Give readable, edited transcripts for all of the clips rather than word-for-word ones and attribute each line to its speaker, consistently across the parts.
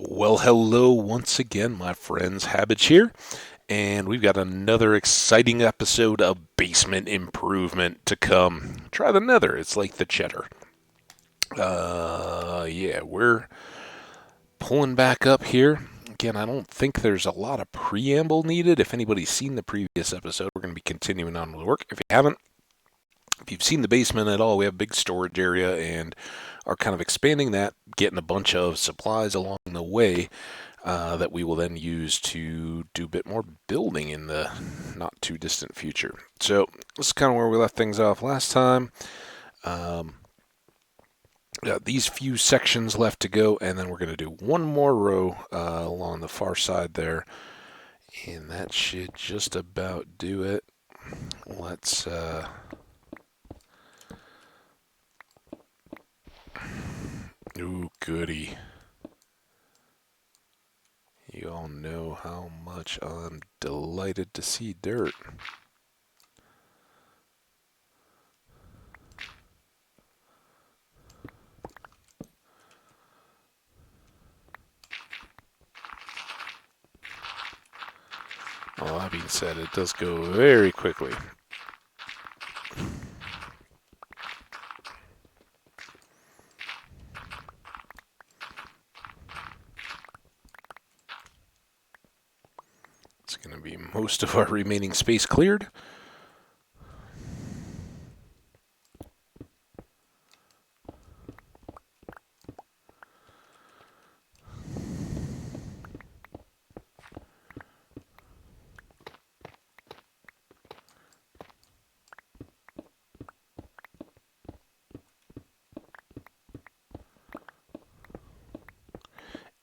Speaker 1: Well, hello once again, my friends. Hambbage here, and we've got another exciting episode of Basement Improvement to come. Try the Nether. It's like the cheddar. Yeah, we're pulling back up here. Again, I don't think there's a lot of preamble needed. If anybody's seen the previous episode, we're going to be continuing on with the work. If you haven't, if you've seen the basement at all, we have a big storage area and are kind of expanding that, getting a bunch of supplies along the way that we will then use to do a bit more building in the not too distant future. So this is kind of where we left things off last time. Um, these few sections left to go, and then we're going to do one more row along the far side there, and that should just about do it. Let's ooh, goody. You all know how much I'm delighted to see dirt. Well, that being said, it does go very quickly. It's going to be most of our remaining space cleared.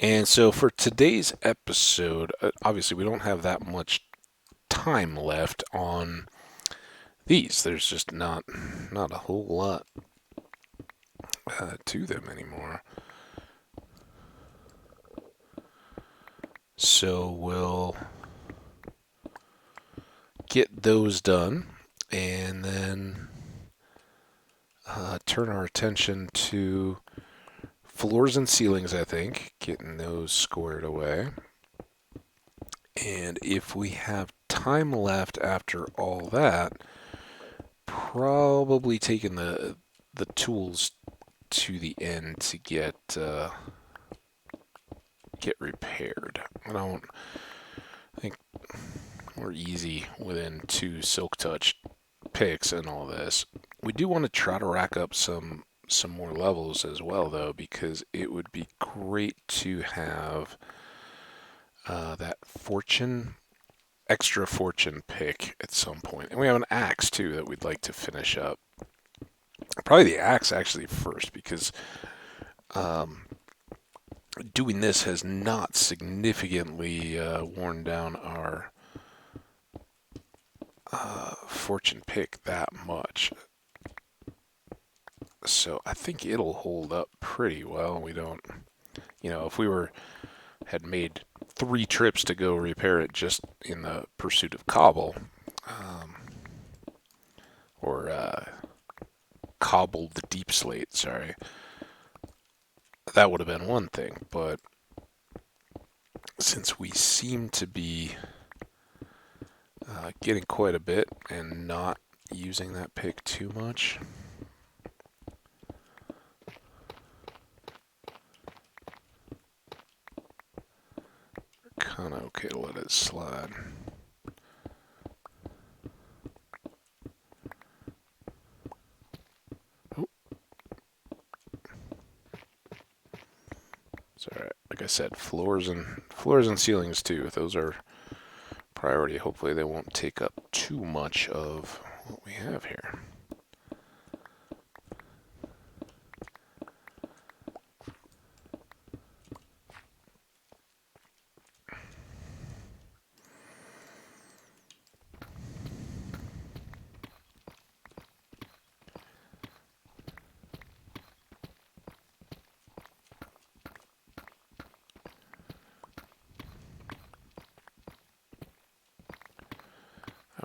Speaker 1: And so for today's episode, obviously we don't have that much time left on these. There's just not a whole lot to them anymore. So we'll get those done and then turn our attention to floors and ceilings, I think, getting those squared away. And if we have time left after all that, probably taking the tools to the end to get repaired. I think we're easy within 2 silk touch picks and all this. We do want to try to rack up some more levels as well, though, because it would be great to have that extra fortune pick at some point. And we have an axe, too, that we'd like to finish up. Probably the axe, actually, first, because doing this has not significantly worn down our fortune pick that much. So I think it'll hold up pretty well. We don't, if we had made 3 trips to go repair it just in the pursuit of cobble, or cobbled the deep slate, sorry, that would have been one thing. But since we seem to be getting quite a bit and not using that pick too much, kind of okay to let it slide. Oh. It's all right. Like I said, floors and ceilings too. Those are priority. Hopefully they won't take up too much of what we have here.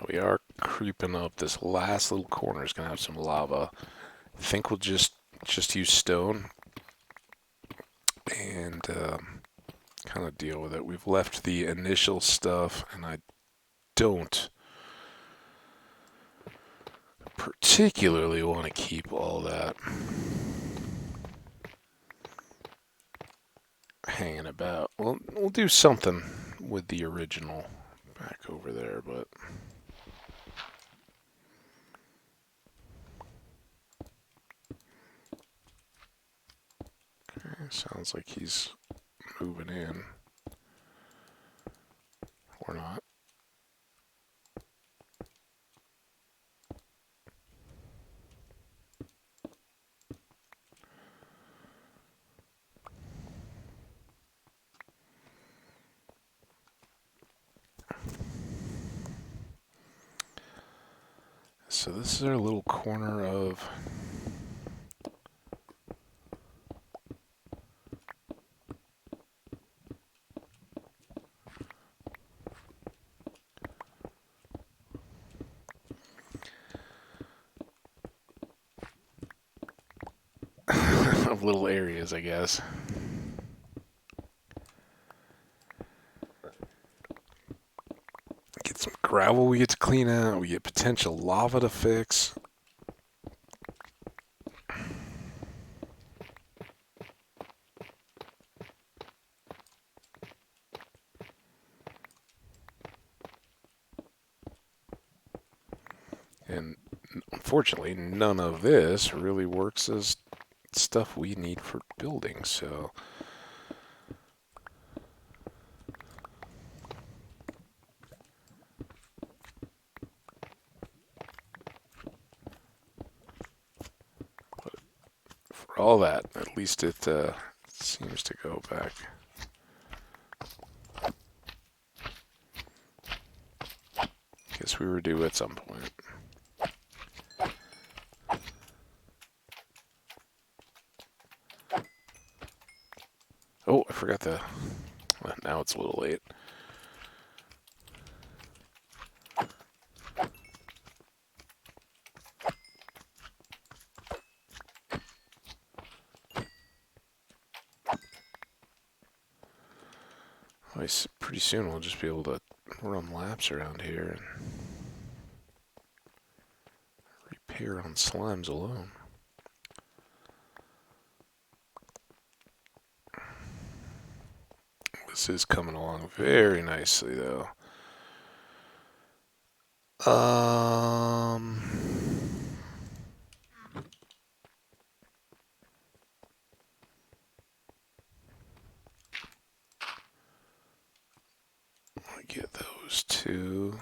Speaker 1: We are creeping up. This last little corner is going to have some lava. I think we'll just use stone and kind of deal with it. We've left the initial stuff, and I don't particularly want to keep all that hanging about. We'll do something with the original back over there, but okay, sounds like he's moving in or not. So this is our little corner of of little areas, I guess. Get some gravel we get to clean out. We get potential lava to fix. And unfortunately, none of this really works as stuff we need for building, so for all that, at least it seems to go back. Guess we were due at some point. Oh, I forgot the... Well, now it's a little late. Pretty soon we'll just be able to run laps around here and repair on slimes alone. This is coming along very nicely, though. I get those two.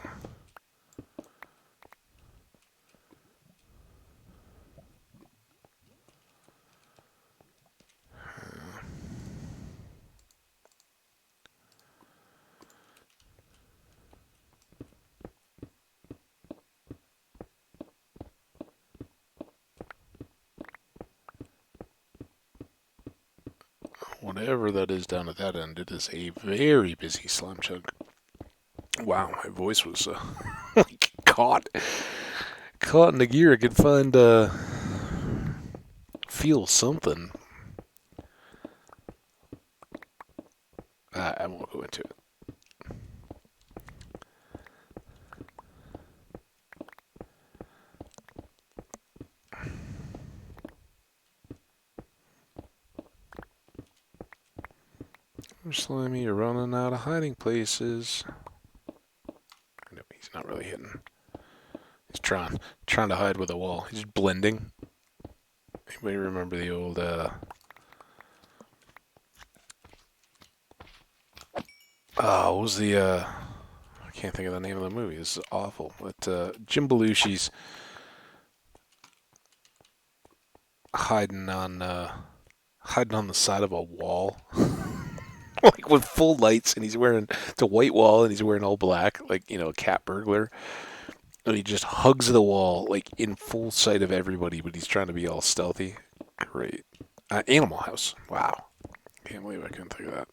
Speaker 1: Whatever that is down at that end, it is a very busy slime chunk. Wow, my voice was like caught in the gear. I could find feel something. I won't go into it. Slimy, you're running out of hiding places. No, he's not really hitting. He's trying to hide with a wall. He's blending. Anybody remember the old what was the I can't think of the name of the movie. This is awful. But Jim Belushi's hiding on the side of a wall. Like with full lights, and he's wearing the white wall, and he's wearing all black, like, you know, a cat burglar. And he just hugs the wall, like in full sight of everybody, but he's trying to be all stealthy. Great. Animal House. Wow. Can't believe I couldn't think of that.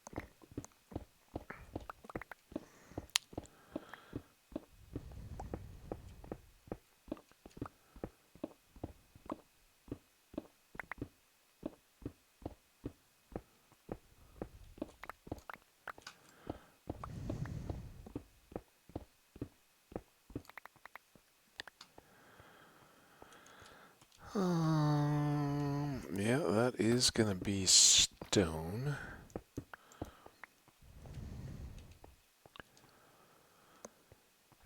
Speaker 1: is going to be stone.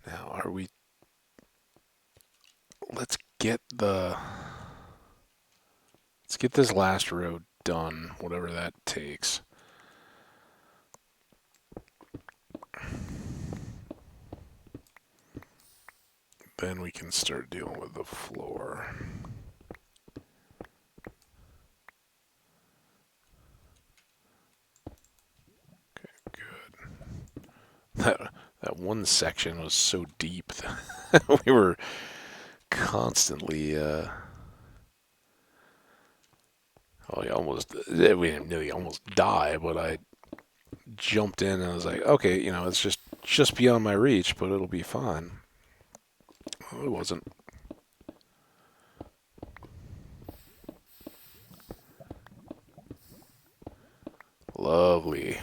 Speaker 1: Now, are we... Let's get this last row done, whatever that takes. Then we can start dealing with the floor. Okay, good. That one section was so deep that we were constantly we didn't really almost die, but I jumped in and I was like, okay, it's just beyond my reach, but it'll be fine. Well, it wasn't. Lovely.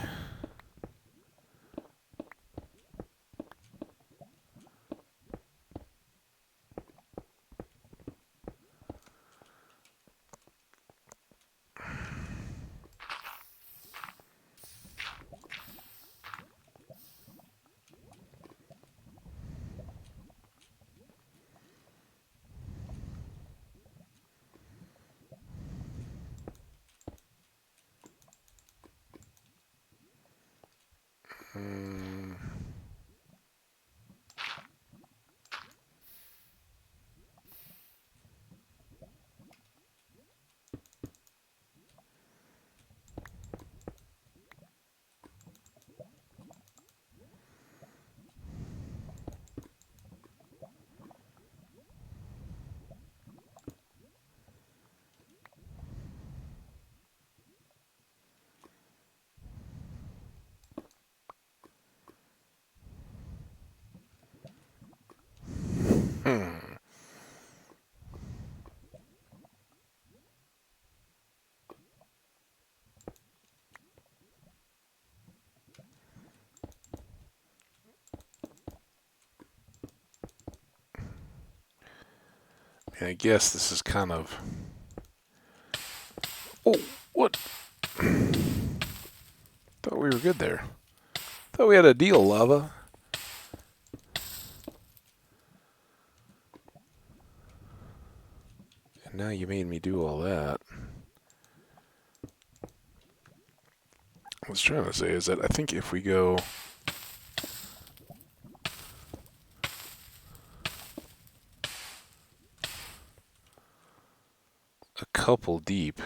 Speaker 1: And I guess this is kind of... Oh, what? Thought we were good there. Thought we had a deal, lava. And now you made me do all that. What I was trying to say is that I think if we go... a couple deep...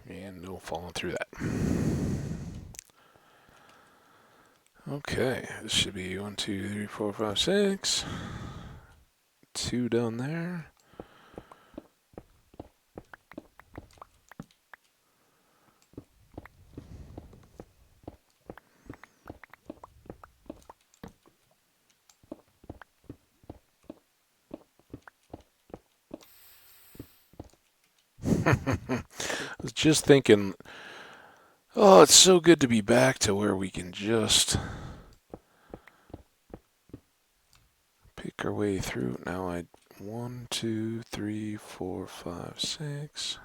Speaker 1: And no falling through that. Okay, this should be 1, 2, 3, 4, 5, 6. 2 down there. I was just thinking, oh, it's so good to be back to where we can just pick our way through. Now 1, 2, 3, 4, 5, 6.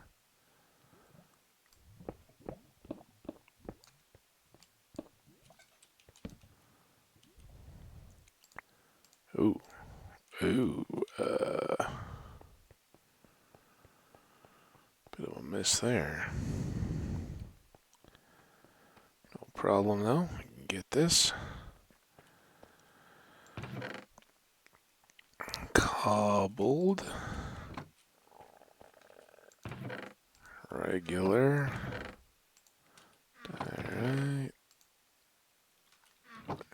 Speaker 1: Ooh, ooh, bit of a miss there. No problem though. We can get this. Cobbled. Regular. Alright.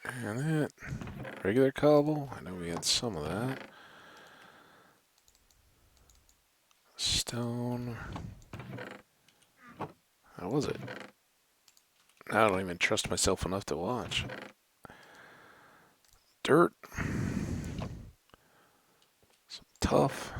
Speaker 1: And it. regular cobble. I know we had some of that. Stone. How was it? I don't even trust myself enough to watch. Dirt. Some tough.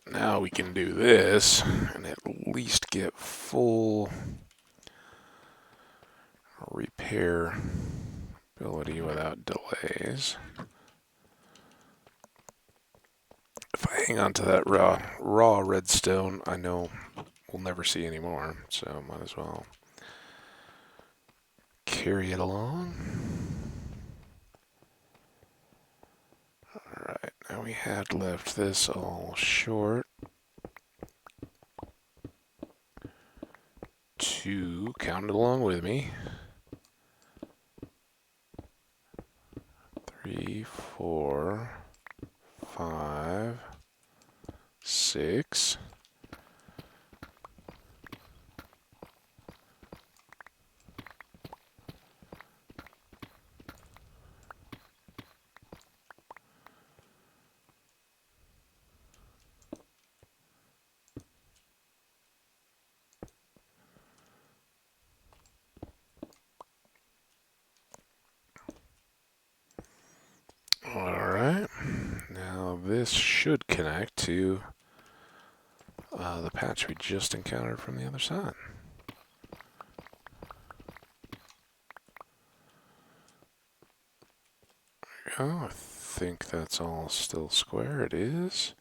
Speaker 1: Now we can do this and at least get full repair ability without delays. If I hang on to that raw redstone, I know we'll never see any more, so might as well carry it along. Alright, now we had left this all short. 2, count it along with me. 3, 4, 5, 6. Alright, now this should connect to the patch we just encountered from the other side. There we go. I think that's all still square. It is.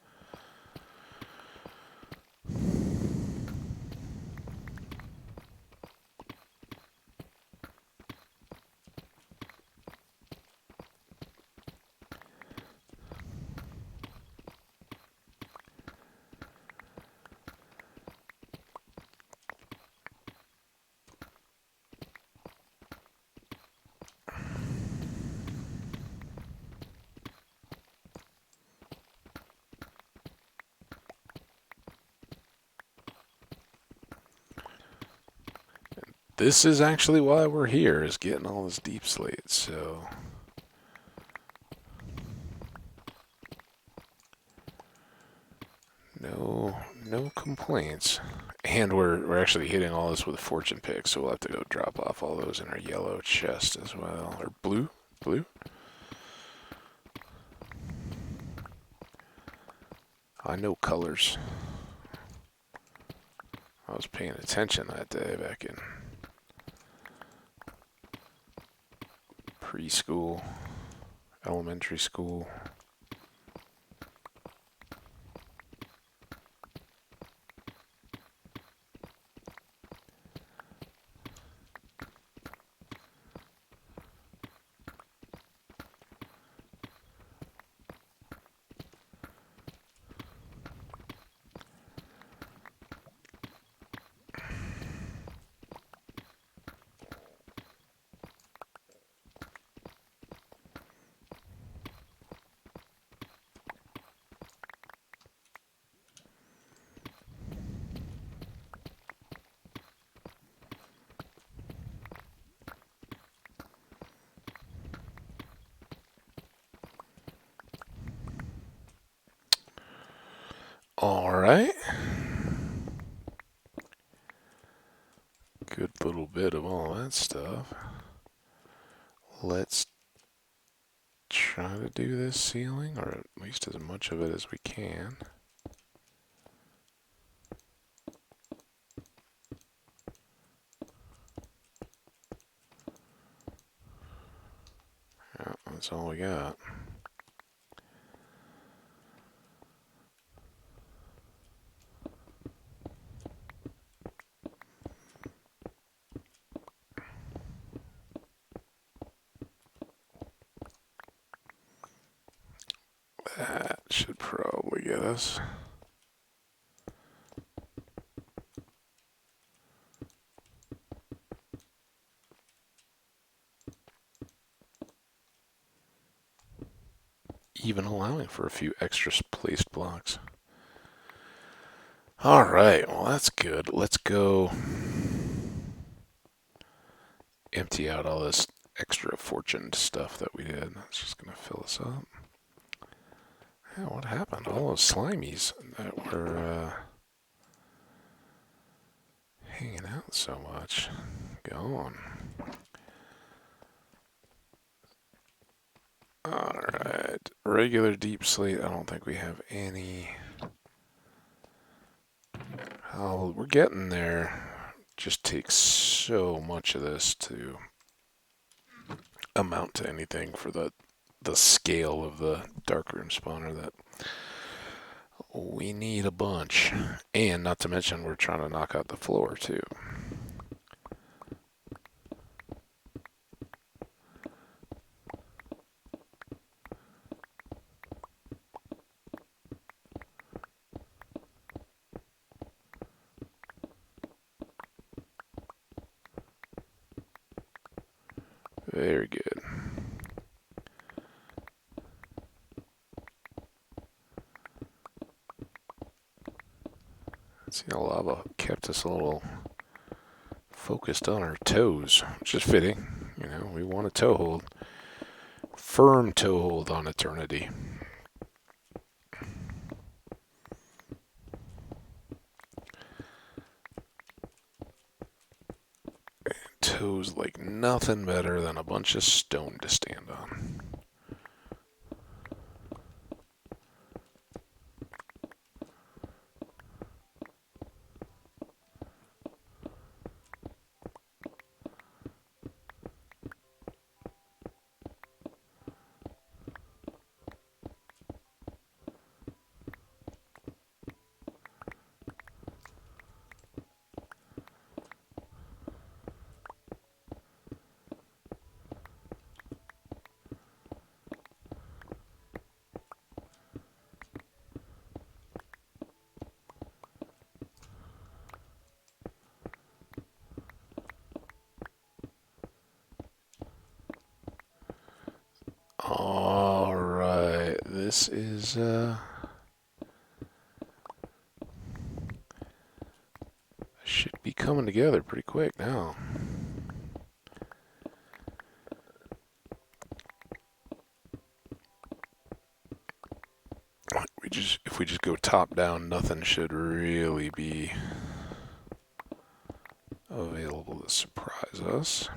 Speaker 1: This is actually why we're here, is getting all this deep slate, so... No complaints. And we're actually hitting all this with a fortune pick, so we'll have to go drop off all those in our yellow chest as well. Or blue? Blue? I know colors. I was paying attention that day back in preschool, elementary school. Alright. Good little bit of all that stuff. Let's try to do this ceiling, or at least as much of it as we can. Yeah, that's all we got. should probably get us. Even allowing for a few extra placed blocks. Alright, well that's good. Let's go empty out all this extra fortuned stuff that we did. That's just going to fill us up. Yeah, what happened? All those slimies that were hanging out so much. Gone. Alright. Regular deep slate, I don't think we have any. Oh, we're getting there. Just takes so much of this to amount to anything for the scale of the darkroom spawner that we need a bunch. And not to mention we're trying to knock out the floor too. Very good. See, the lava kept us a little focused on our toes, which is fitting. You know, we want a toehold. Firm toehold on eternity. Toes like nothing better than a bunch of stone to stand on. Alright, this is, should be coming together pretty quick now. If we just go top down, nothing should really be available to surprise us.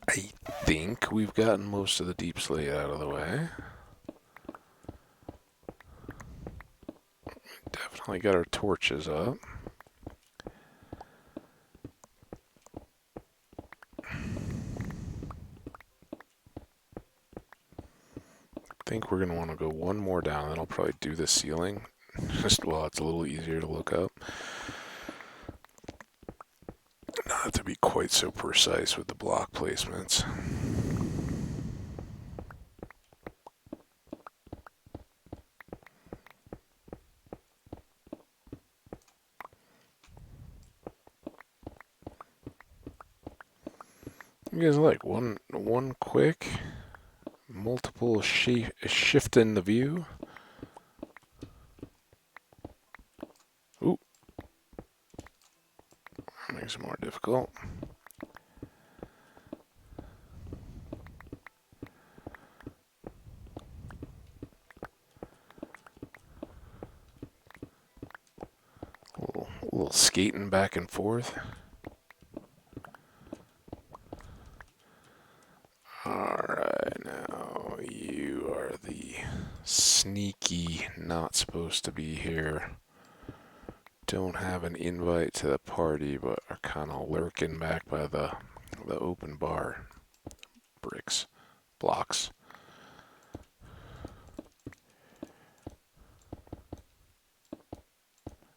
Speaker 1: I think we've gotten most of the deep slate out of the way. Definitely got our torches up. I think we're going to want to go one more down, then I'll probably do the ceiling. Just while it's a little easier to look up. Not to be quite so precise with the block placements. You guys like one quick multiple shift in the view? Ooh. That makes it more difficult. A little skating back and forth. Alright, now you are the sneaky, not supposed to be here. Don't have an invite to the party, but are kind of lurking back by the open bar blocks.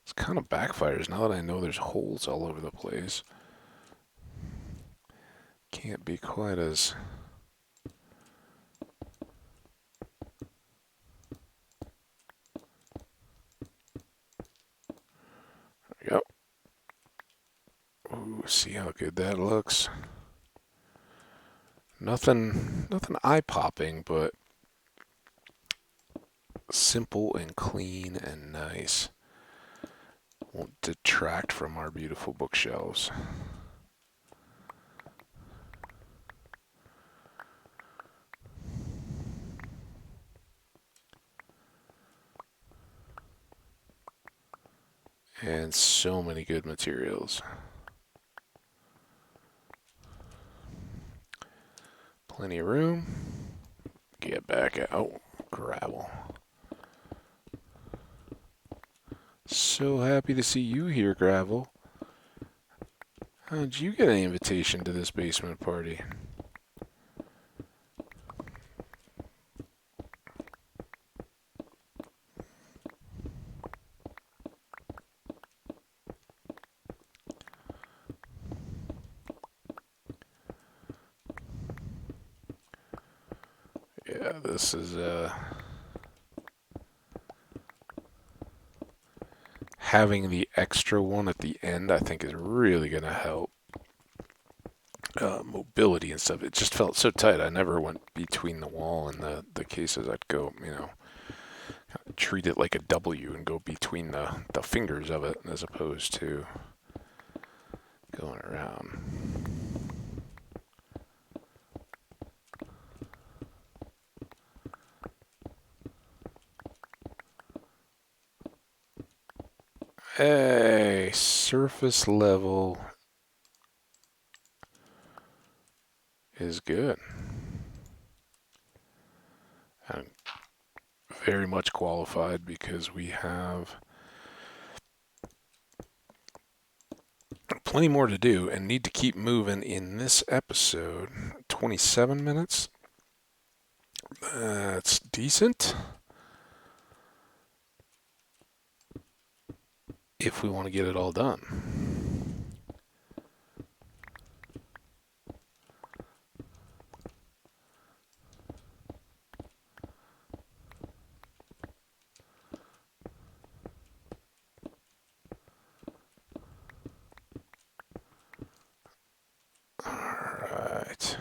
Speaker 1: It's kind of backfires now that I know there's holes all over the place. Can't be quite as Nothing eye-popping, but simple and clean and nice. Won't detract from our beautiful bookshelves. And so many good materials. Plenty of room. Get back out. Gravel. So happy to see you here, Gravel. How'd you get an invitation to this basement party? Yeah, this is having the extra one at the end, I think, is really going to help mobility and stuff. It just felt so tight. I never went between the wall and the cases. I'd go, treat it like a W and go between the fingers of it as opposed to going around. Hey, surface level is good. And very much qualified because we have plenty more to do and need to keep moving in this episode. 27 minutes. That's decent. If we want to get it all done. Alright.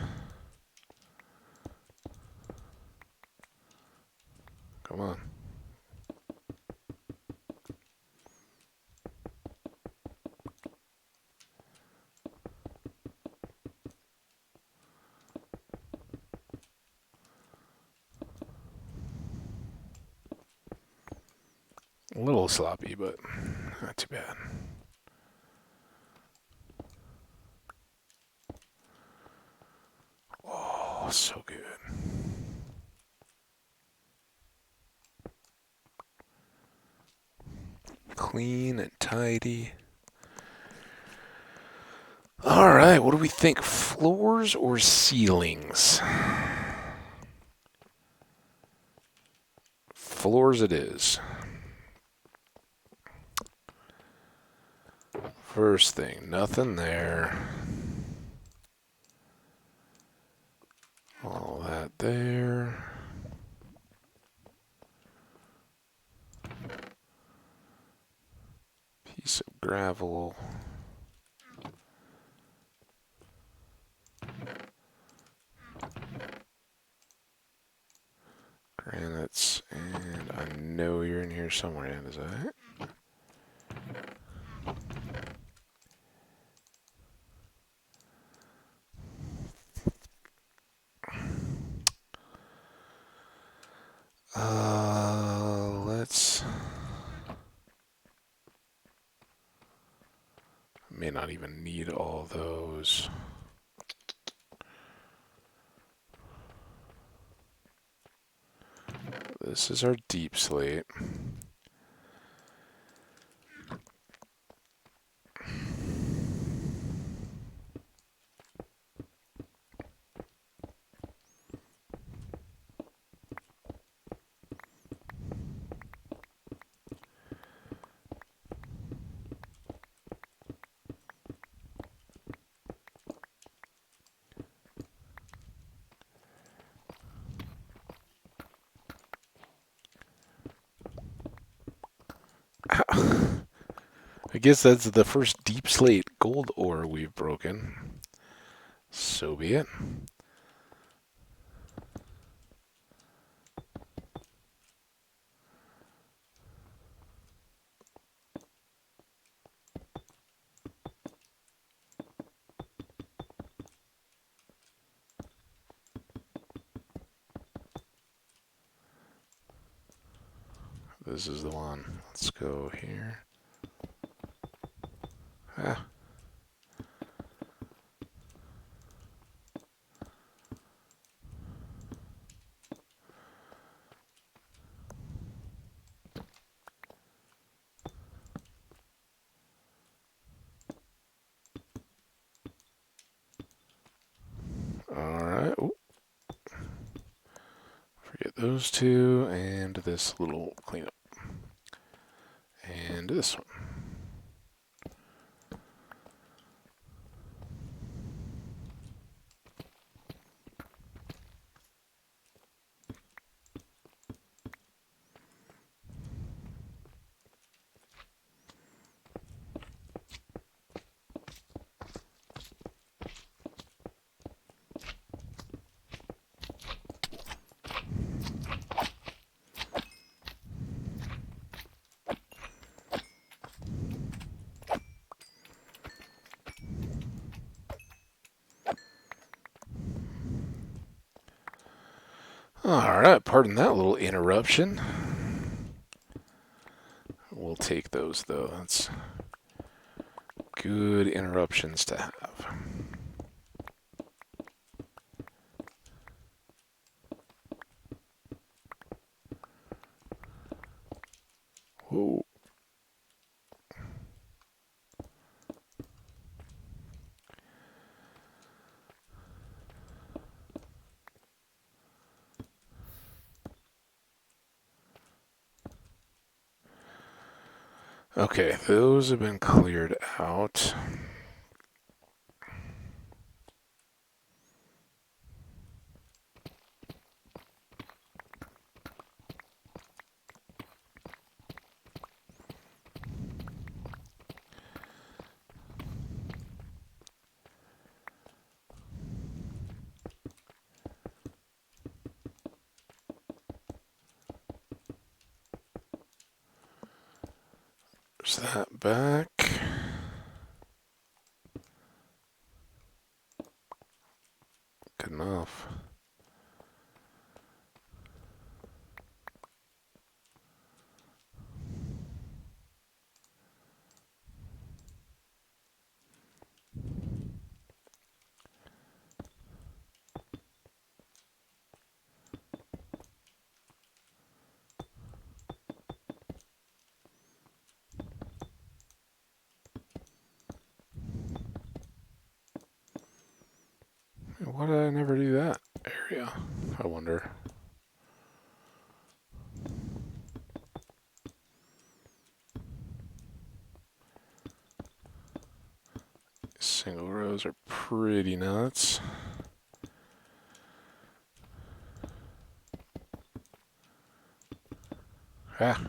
Speaker 1: Come on. A little sloppy, but not too bad. Oh, so good. Clean and tidy. All right, what do we think? Floors or ceilings? Floors it is. First thing, nothing there. All that there. Piece of gravel. Granites, and I know you're in here somewhere, and is that? Let's. May not even need all those. This is our deep slate. I guess that's the first deep slate gold ore we've broken. So be it. this is the one. Let's go here. Ah. Alright. Forget those two, and this little cleanup. And this one. Alright, pardon that little interruption. We'll take those, though. That's good interruptions to have. Whoa. Okay, those have been cleared out. There's that back. Good enough. Why did I never do that area? I wonder. Single rows are pretty nuts. Ah.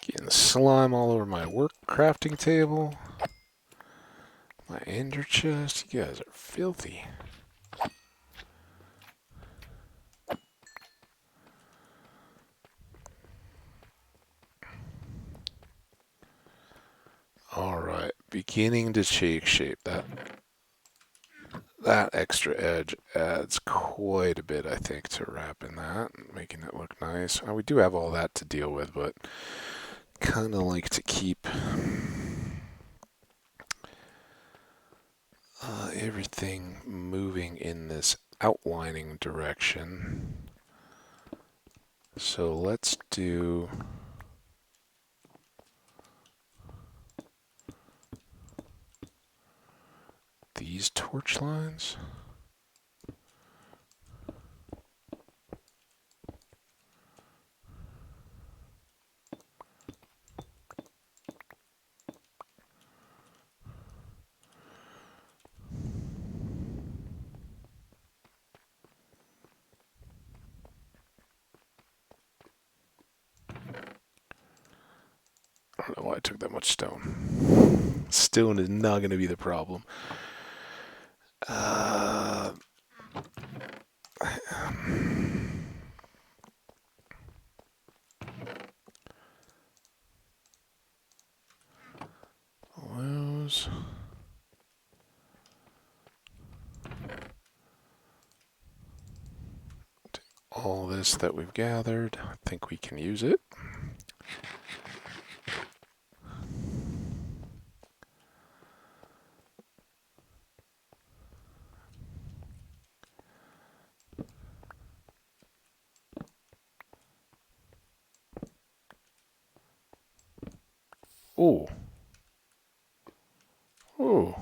Speaker 1: Getting slime all over my work crafting table. My ender chest. You guys are filthy. Alright, beginning to take shape. That extra edge adds quite a bit, I think, to wrapping that, making it look nice. We do have all that to deal with, but kind of like to keep everything moving in this outlining direction. So let's do torch lines. I don't know why I took that much stone. Stone is not going to be the problem. Those. Take all this that we've gathered. I think we can use it. Oh. Oh.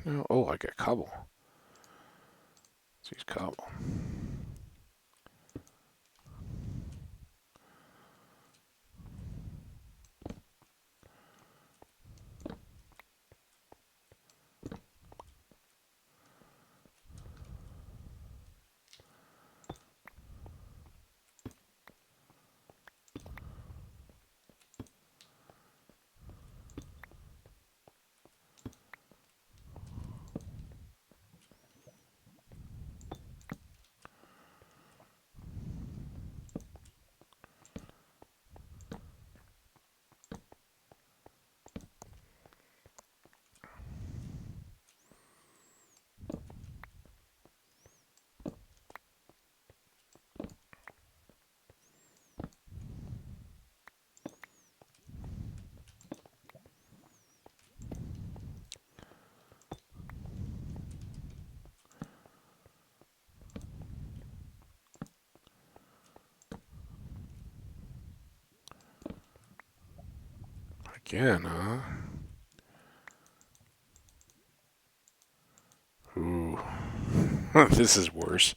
Speaker 1: No. Oh, I got cobble. Let's use cobble. Again, huh? Ooh. This is worse.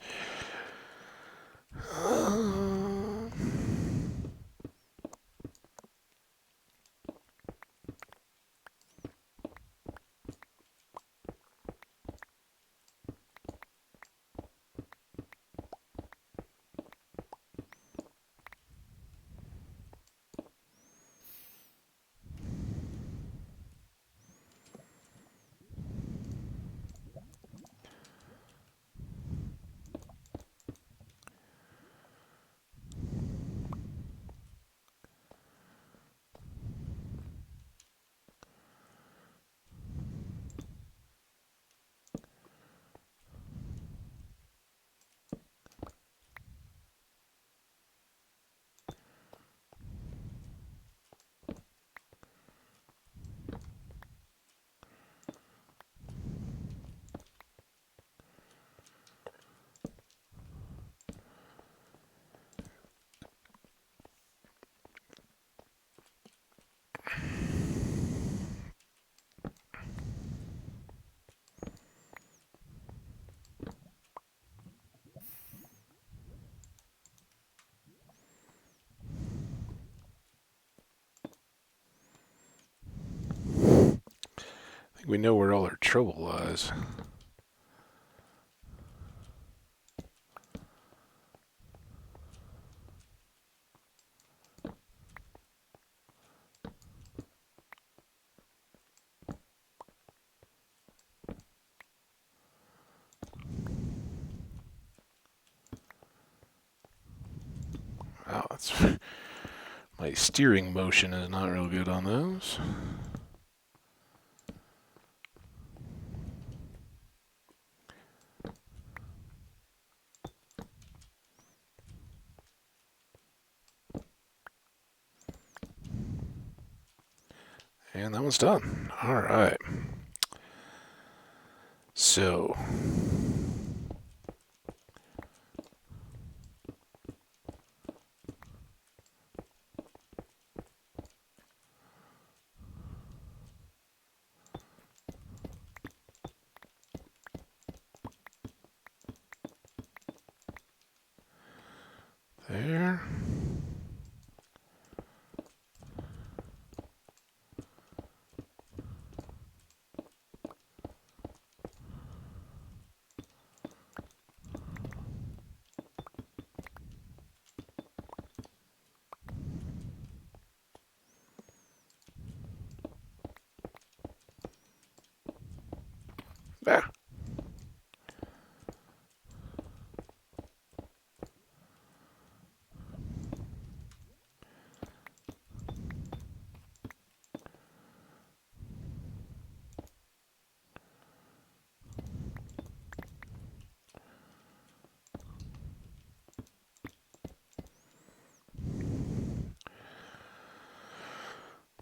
Speaker 1: I think we know where all our trouble lies. Wow, that's my steering motion is not real good on those. And that one's done. All right. So, There. There.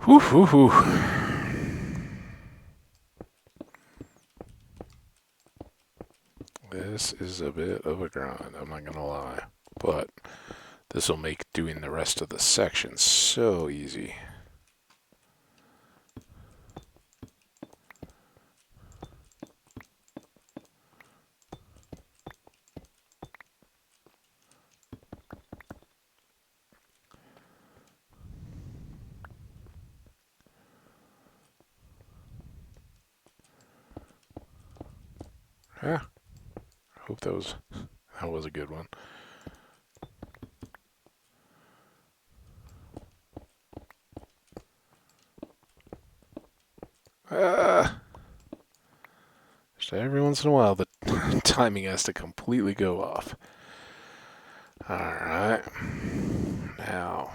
Speaker 1: Whew, whew, whew. This is a bit of a grind, I'm not gonna lie. But this will make doing the rest of the section so easy. Yeah, hope that was a good one. Just every once in a while, the timing has to completely go off. Alright. Now.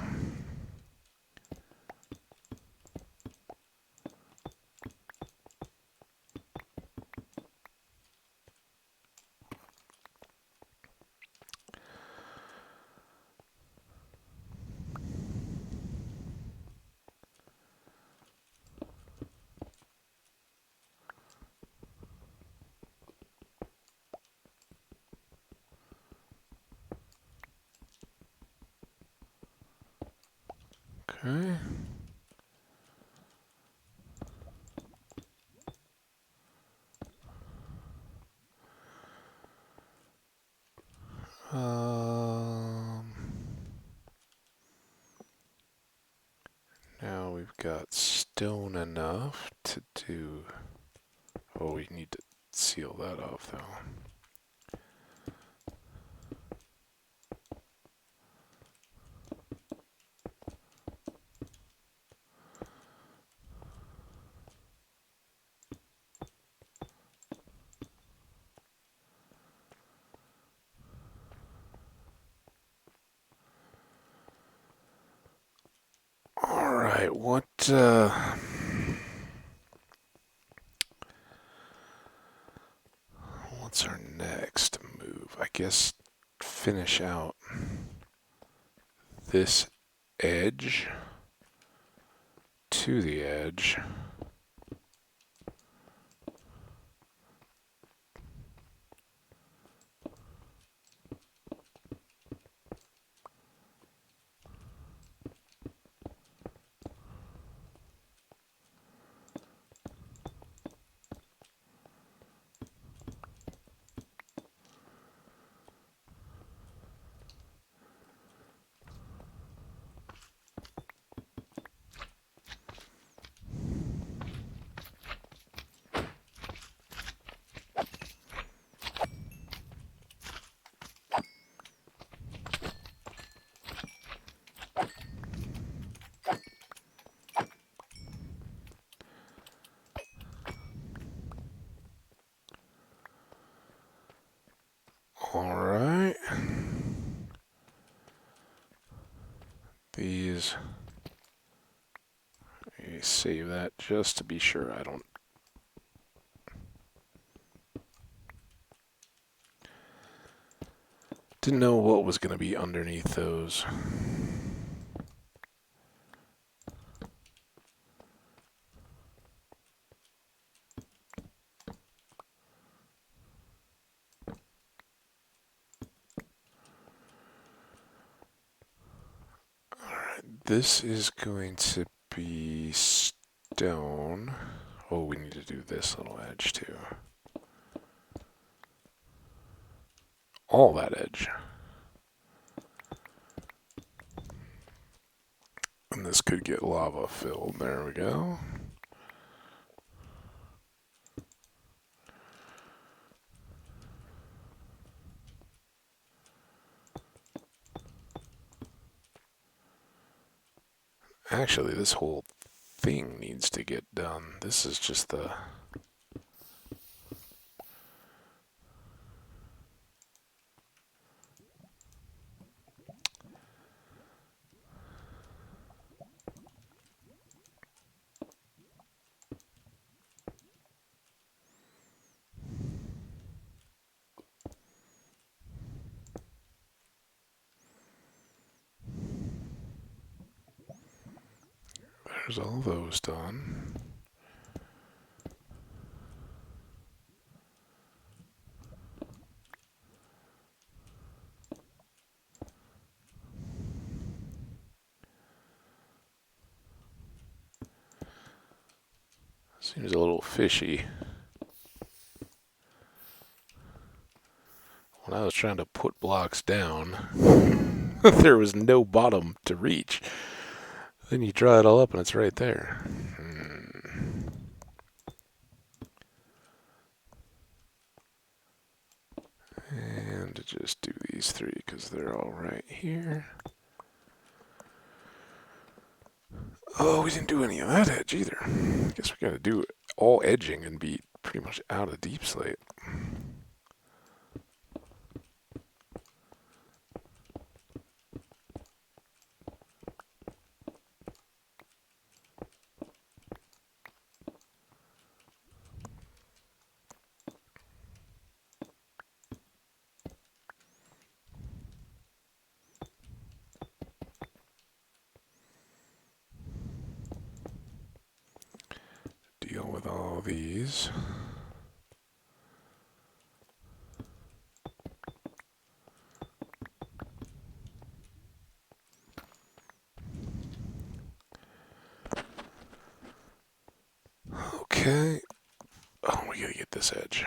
Speaker 1: Okay. Now we've got stone enough to do. Oh, we need to seal that off though. Alright, what's our next move? I guess finish out this edge to the edge. Alright. These. Save that just to be sure I don't. Didn't know what was going to be underneath those. Alright, this is going to be stone. Oh, we need to do this little edge too. All that edge. And this could get lava filled. There we go. Actually, this whole thing needs to get done. This is just the... There's all those done. Seems a little fishy. When I was trying to put blocks down, there was no bottom to reach. Then you draw it all up and it's right there. And just do these three because they're all right here. Oh, we didn't do any of that edge either. I guess we gotta do all edging and be pretty much out of deep slate. Deal with all these. Okay. Oh, we gotta get this edge.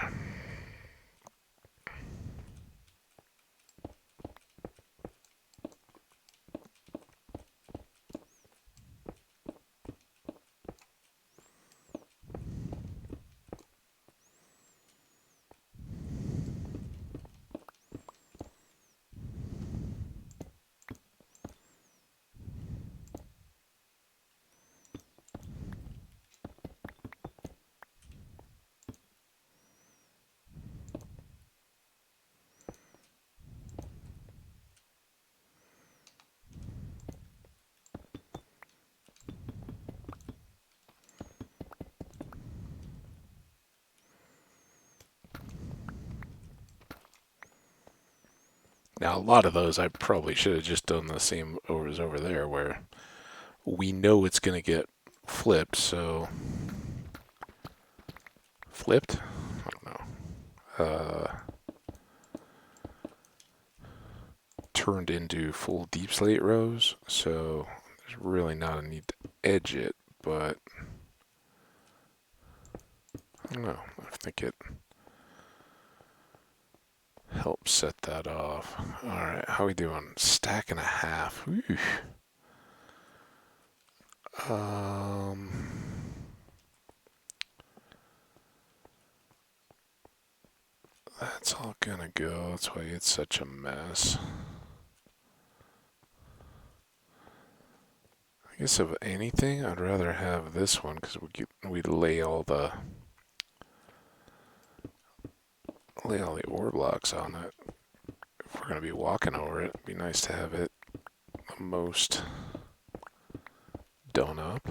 Speaker 1: Now, a lot of those I probably should have just done the same as over there, where we know it's going to get flipped, so... Flipped? I don't know. Turned into full deep slate rows, so there's really not a need to edge it, but... I don't know. I think it helps set that off. Alright, how we doing? Stack and a half. Ooh. That's all gonna go. That's why it's such a mess. I guess of anything, I'd rather have this one because we lay all the ore blocks on it. If we're gonna be walking over it, it'd be nice to have it the most done up.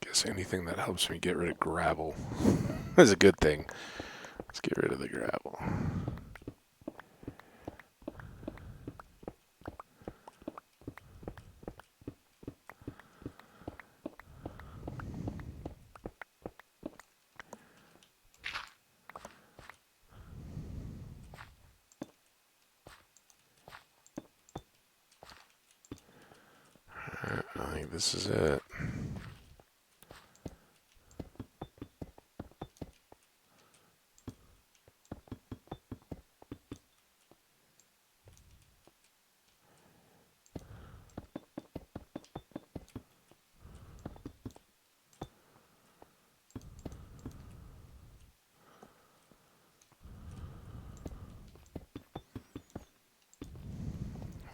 Speaker 1: Guess anything that helps me get rid of gravel is a good thing. Let's get rid of the gravel. think this is it.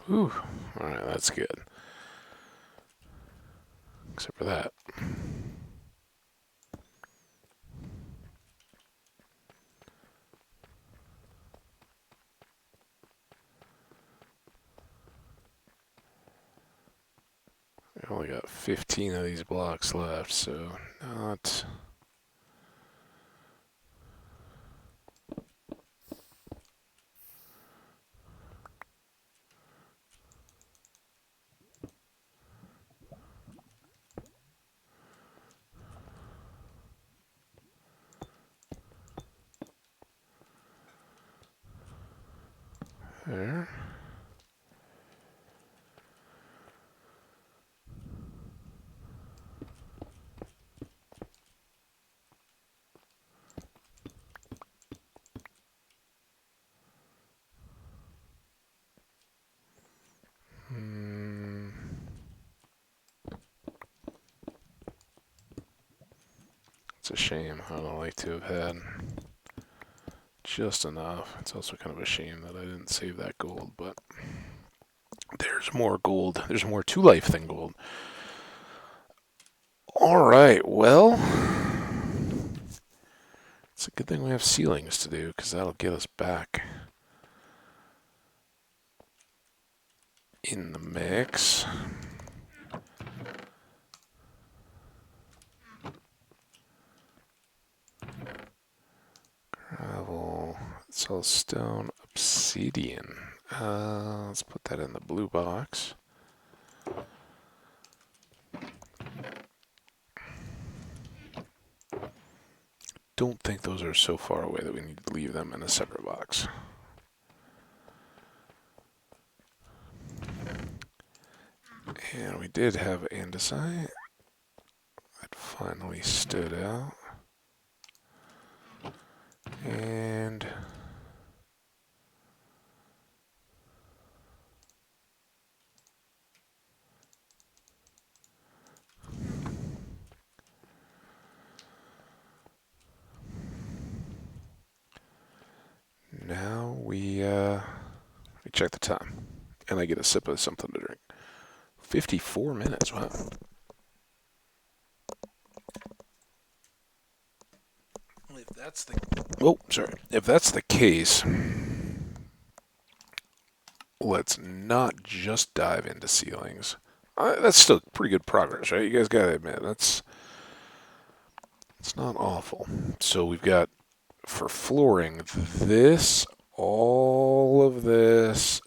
Speaker 1: Whew. Alright, that's good. Except for that. We only got 15 of these blocks left, so not... There. It's a shame. I would like to have had just enough. It's also kind of a shame that I didn't save that gold, but there's more gold. There's more to life than gold. Alright, well, it's a good thing we have ceilings to do, because that'll get us back in the mix. Gravel, it's all stone, obsidian. Let's put that in the blue box. Don't think those are so far away that we need to leave them in a separate box. And we did have andesite. That finally stood out. And now we check the time, and I get a sip of something to drink. 54 minutes, wow. If that's the if that's the case, let's not just dive into ceilings. That's still pretty good progress, right? You guys gotta admit it's not awful. So we've got, for flooring, this, all of this,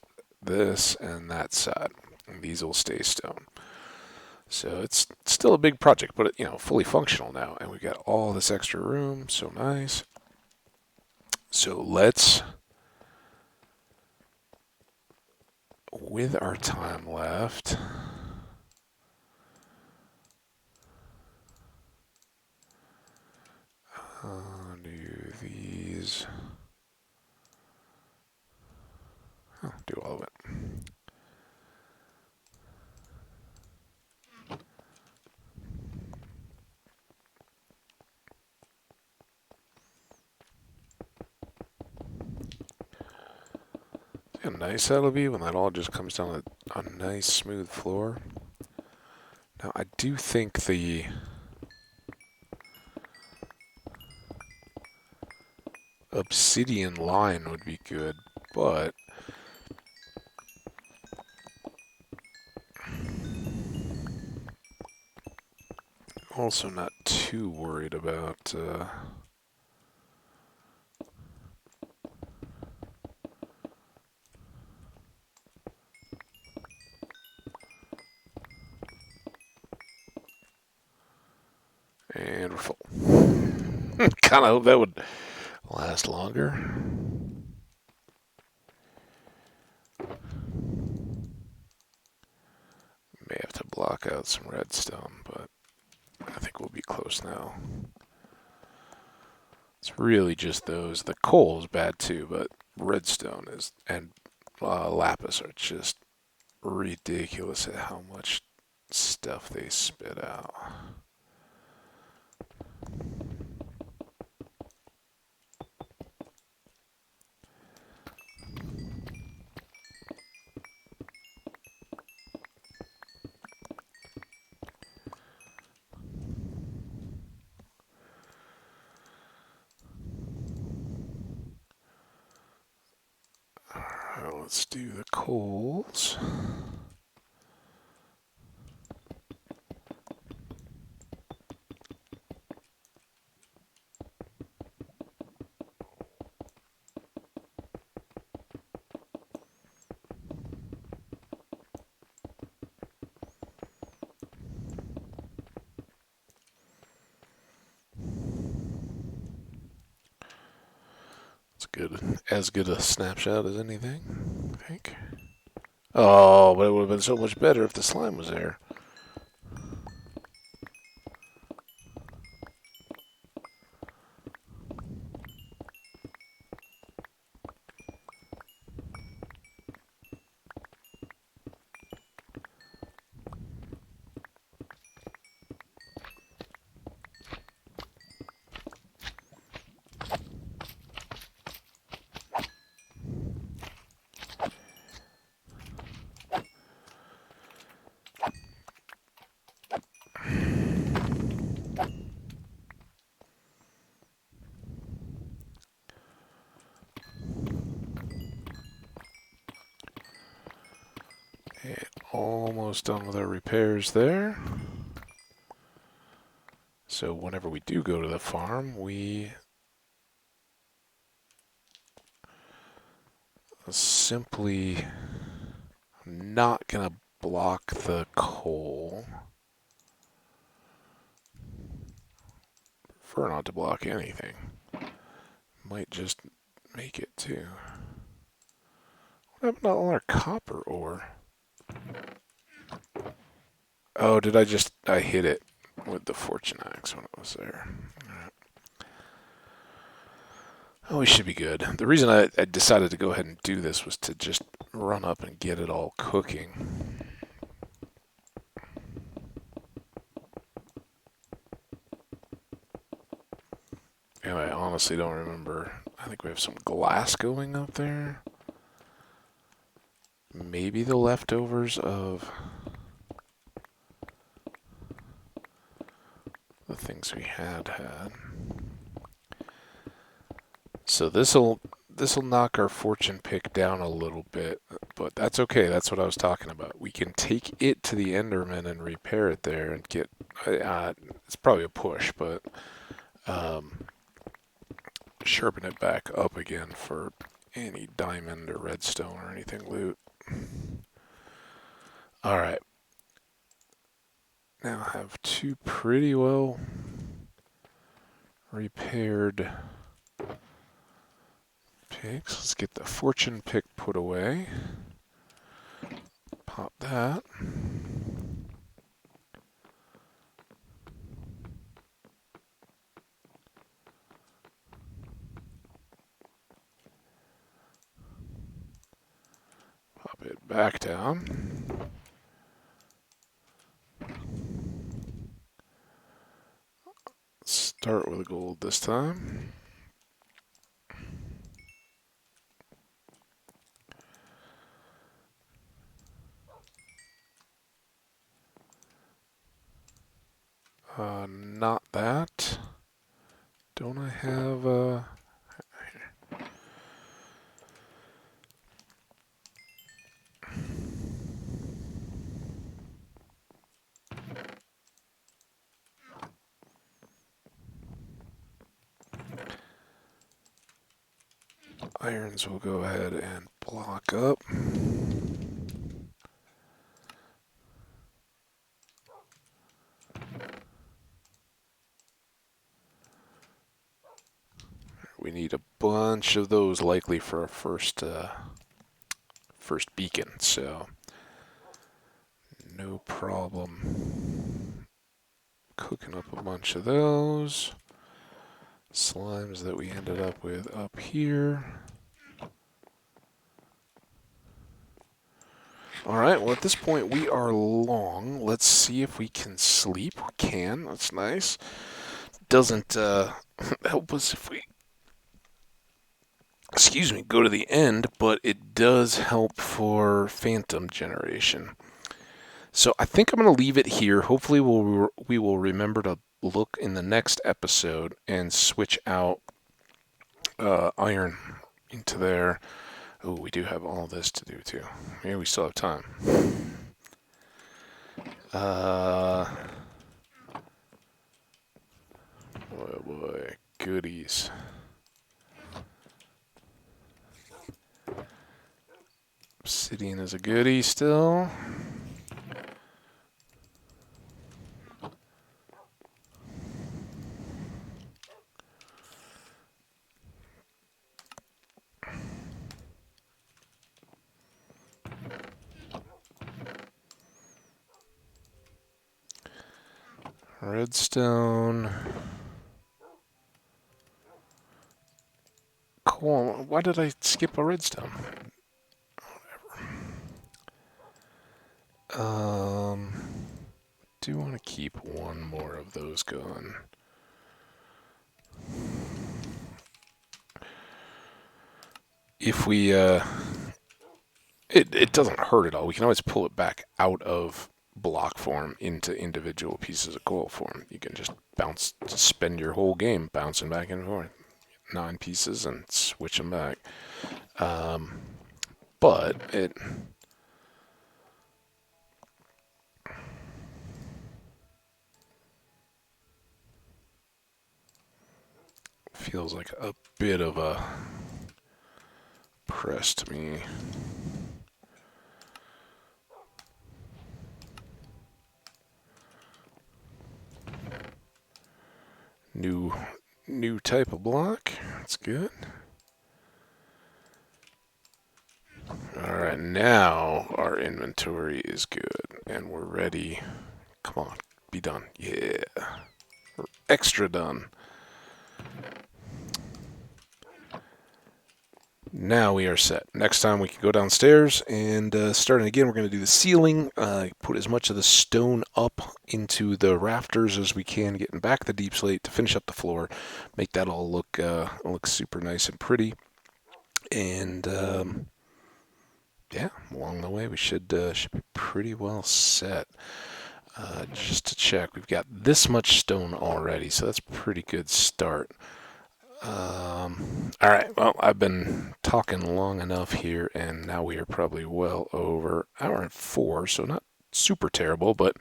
Speaker 1: and that side. And these will stay stone. So it's still a big project, but fully functional now. And we've got all this extra room, so nice. So let's, with our time left, do these. Oh, do all of it. See how nice that'll be when that all just comes down a nice smooth floor. Now I do think the obsidian line would be good, but also not too worried about and we're full. Kind of hope that would last longer. May have to block out some redstone, but I think we'll be close now. It's really just those. The coal is bad too, but redstone is and lapis are just ridiculous at how much stuff they spit out. Alright, let's do the coals. It's good, as good a snapshot as anything, I think. Oh, but it would have been so much better if the slime was there. And almost done with our repairs there. So whenever we do go to the farm, we simply not gonna block the coal. Prefer not to block anything. Might just make it too. What happened to all our copper ore? Oh, I hit it with the fortune axe when it was there. Right. Oh, we should be good. The reason I decided to go ahead and do this was to just run up and get it all cooking. Anyway, I honestly don't remember. I think we have some glass going up there. Maybe the leftovers of the things we had. So this'll knock our fortune pick down a little bit, but that's okay. That's what I was talking about. We can take it to the Enderman and repair it there and get. It's probably a push, but sharpen it back up again for any diamond or redstone or anything loot. All right. Now I have two pretty well repaired picks. Let's get the fortune pick put away. Pop that. Pop it back down. Start with gold this time. Not that. Don't I have irons will go ahead and block up. We need a bunch of those likely for our first beacon, so No problem. Cooking up a bunch of those. Slimes that we ended up with up here. Alright, well at this point we are long. Let's see if we can sleep. We can, that's nice. Doesn't help us if we, go to the end, but it does help for phantom generation. So I think I'm going to leave it here. Hopefully we will remember to look in the next episode and switch out iron into there. Oh, we do have all this to do too. Maybe we still have time. Boy, goodies. Obsidian is a goodie still. Redstone. Cool. Why did I skip a redstone? Whatever. Do want to keep one more of those going. If we, it doesn't hurt at all. We can always pull it back out of block form into individual pieces of coal form. You can just spend your whole game bouncing back and forth. 9 pieces and switch them back. But it feels like a bit of a press to me. New type of block. That's good. Alright, now our inventory is good and we're ready. Come on, be done. Yeah. We're extra done. Now we are set. Next time we can go downstairs and starting again, we're going to do the ceiling, put as much of the stone up into the rafters as we can, getting back the deep slate to finish up the floor, make that all look super nice and pretty. And yeah, along the way we should be pretty well set. Just to check, we've got this much stone already, so that's a pretty good start. Alright, well, I've been talking long enough here, and now we are probably well over hour and 4, so not super terrible, but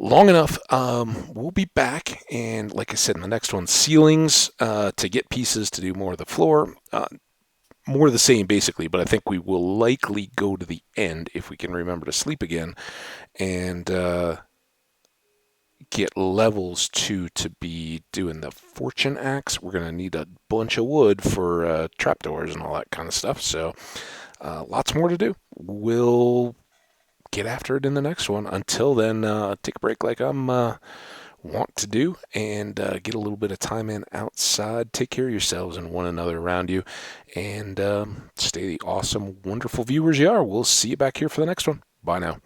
Speaker 1: long enough. We'll be back, and like I said, in the next one, ceilings, to get pieces to do more of the floor. More of the same, basically, but I think we will likely go to the end if we can remember to sleep again, and get levels 2 to be doing the fortune axe. We're going to need a bunch of wood for trapdoors and all that kind of stuff, so lots more to do. We'll get after it in the next one. Until then, take a break like I'm want to do, and get a little bit of time in outside. Take care of yourselves and one another around you, and stay the awesome, wonderful viewers you are. We'll see you back here for the next one. Bye now.